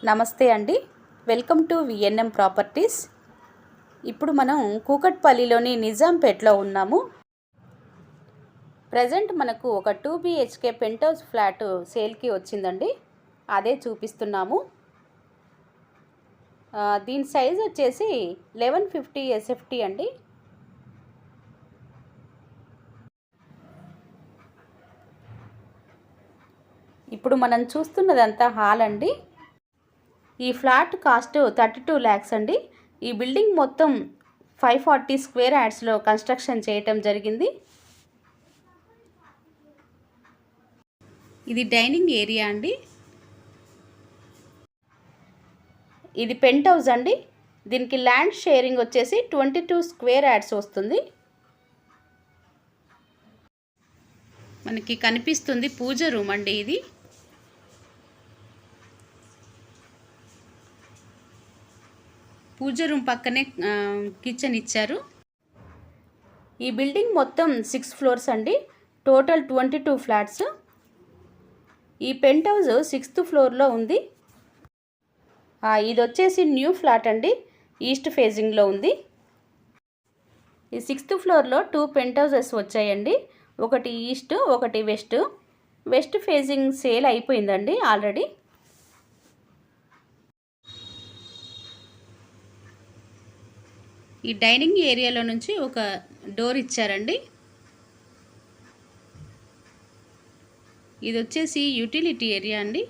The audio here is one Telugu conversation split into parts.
నమస్తే అండి. Welcome to VNM properties. ఇప్పుడు మనం కూకట్పల్లిలోని నిజాంపేట్లో ఉన్నాము. ప్రజెంట్ మనకు ఒక 2 BHK పెంట్ హౌస్ ఫ్లాట్ సేల్కి వచ్చిందండి. అదే చూపిస్తున్నాము. దీని సైజ్ వచ్చేసి 1150 SFT అండి. ఇప్పుడు మనం చూస్తున్నదంతా హాల్ అండి. ఈ ఫ్లాట్ కాస్ట్ 32 lakhs అండి. ఈ బిల్డింగ్ మొత్తం 540 స్క్వేర్ యార్డ్స్లో కన్స్ట్రక్షన్ చేయటం జరిగింది. ఇది డైనింగ్ ఏరియా అండి. ఇది పెంట్ హౌస్ అండి. దీనికి ల్యాండ్ షేరింగ్ వచ్చేసి 22 స్క్వేర్ యార్డ్స్ వస్తుంది. మనకి కనిపిస్తుంది పూజ రూమ్ అండి. ఇది పూజ రూమ్ పక్కనే కిచెన్ ఇచ్చారు. ఈ బిల్డింగ్ మొత్తం 6 floors అండి. Total 22 flats. ఈ పెంట్ హౌస్ 6th floorలో ఉంది. ఇది వచ్చేసి న్యూ ఫ్లాట్ అండి. ఈస్ట్ ఫేజింగ్లో ఉంది. ఈ 6th floorలో 2 పెంట్ హౌసెస్ వచ్చాయండి. ఒకటి ఈస్ట్, ఒకటి వెస్ట్. వెస్ట్ ఫేజింగ్ సేల్ అయిపోయిందండి ఆల్రెడీ. ఈ డైనింగ్ ఏరియాలో నుంచి ఒక డోర్ ఇచ్చారండి. ఇది వచ్చేసి యూటిలిటీ ఏరియా అండి.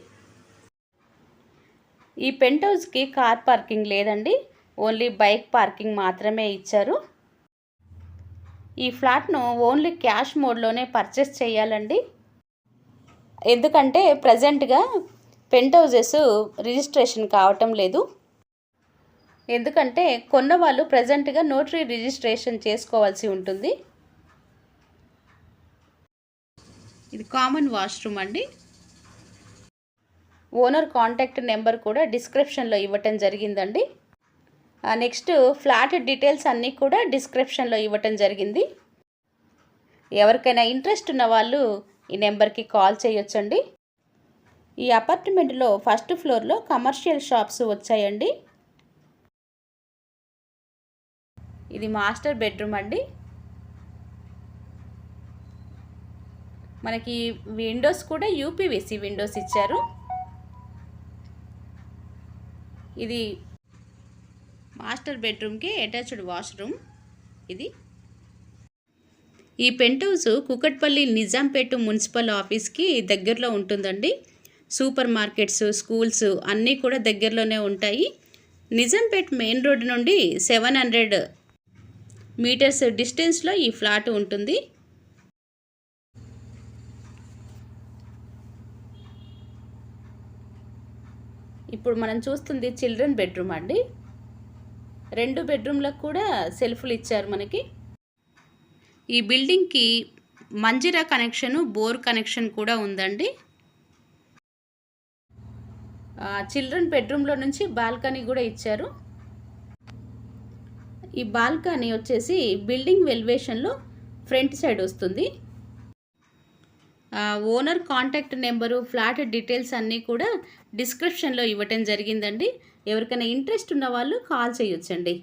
ఈ పెంట్ హౌస్కి కార్ పార్కింగ్ లేదండి. ఓన్లీ బైక్ పార్కింగ్ మాత్రమే ఇచ్చారు. ఈ ఫ్లాట్ను ఓన్లీ క్యాష్ మోడ్లోనే పర్చేస్ చేయాలండి. ఎందుకంటే ప్రజెంట్గా పెంట్ హౌసెస్ రిజిస్ట్రేషన్ కావటం లేదు. ఎందుకంటే కొన్న వాళ్ళు ప్రజెంట్గా నోటరీ రిజిస్ట్రేషన్ చేసుకోవాల్సి ఉంటుంది. ఇది కామన్ వాష్రూమ్ అండి. ఓనర్ కాంటాక్ట్ నెంబర్ కూడా డిస్క్రిప్షన్లో ఇవ్వటం జరిగిందండి. నెక్స్ట్ ఫ్లాట్ డీటెయిల్స్ అన్నీ కూడా డిస్క్రిప్షన్లో ఇవ్వటం జరిగింది. ఎవరికైనా ఇంట్రెస్ట్ ఉన్న వాళ్ళు ఈ నెంబర్కి కాల్ చేయొచ్చండి. ఈ అపార్ట్మెంట్లో 1st floorలో కమర్షియల్ షాప్స్ వచ్చాయండి. ఇది మాస్టర్ బెడ్రూమ్ అండి. మనకి విండోస్ కూడా యూపీవీసీ విండోస్ ఇచ్చారు. ఇది మాస్టర్ బెడ్రూమ్కి అటాచ్డ్ వాష్రూమ్. ఇది ఈ penthouse Kukatpally Nizampet municipal ఆఫీస్కి దగ్గరలో ఉంటుందండి. సూపర్ మార్కెట్స్, స్కూల్స్ అన్నీ కూడా దగ్గరలోనే ఉంటాయి. నిజాంపేట మెయిన్ రోడ్ నుండి 700 meters డిస్టెన్స్లో ఈ ఫ్లాట్ ఉంటుంది. ఇప్పుడు మనం చూస్తుంది చిల్డ్రన్ బెడ్రూమ్ అండి. 2 బెడ్రూమ్లకు కూడా సెల్ఫ్లు ఇచ్చారు మనకి. ఈ బిల్డింగ్కి మంజిరా కనెక్షను, బోర్ కనెక్షన్ కూడా ఉందండి. చిల్డ్రన్ బెడ్రూమ్లో నుంచి బాల్కనీ కూడా ఇచ్చారు. ఈ బాల్కనీ వచ్చేసి బిల్డింగ్ ఎలివేషన్లో ఫ్రంట్ సైడ్ వస్తుంది. Owner contact number, flat details అన్నీ కూడా డిస్క్రిప్షన్లో ఇవ్వటం జరిగిందండి. ఎవరికైనా ఇంట్రెస్ట్ ఉన్న వాళ్ళు కాల్ చేయొచ్చండి.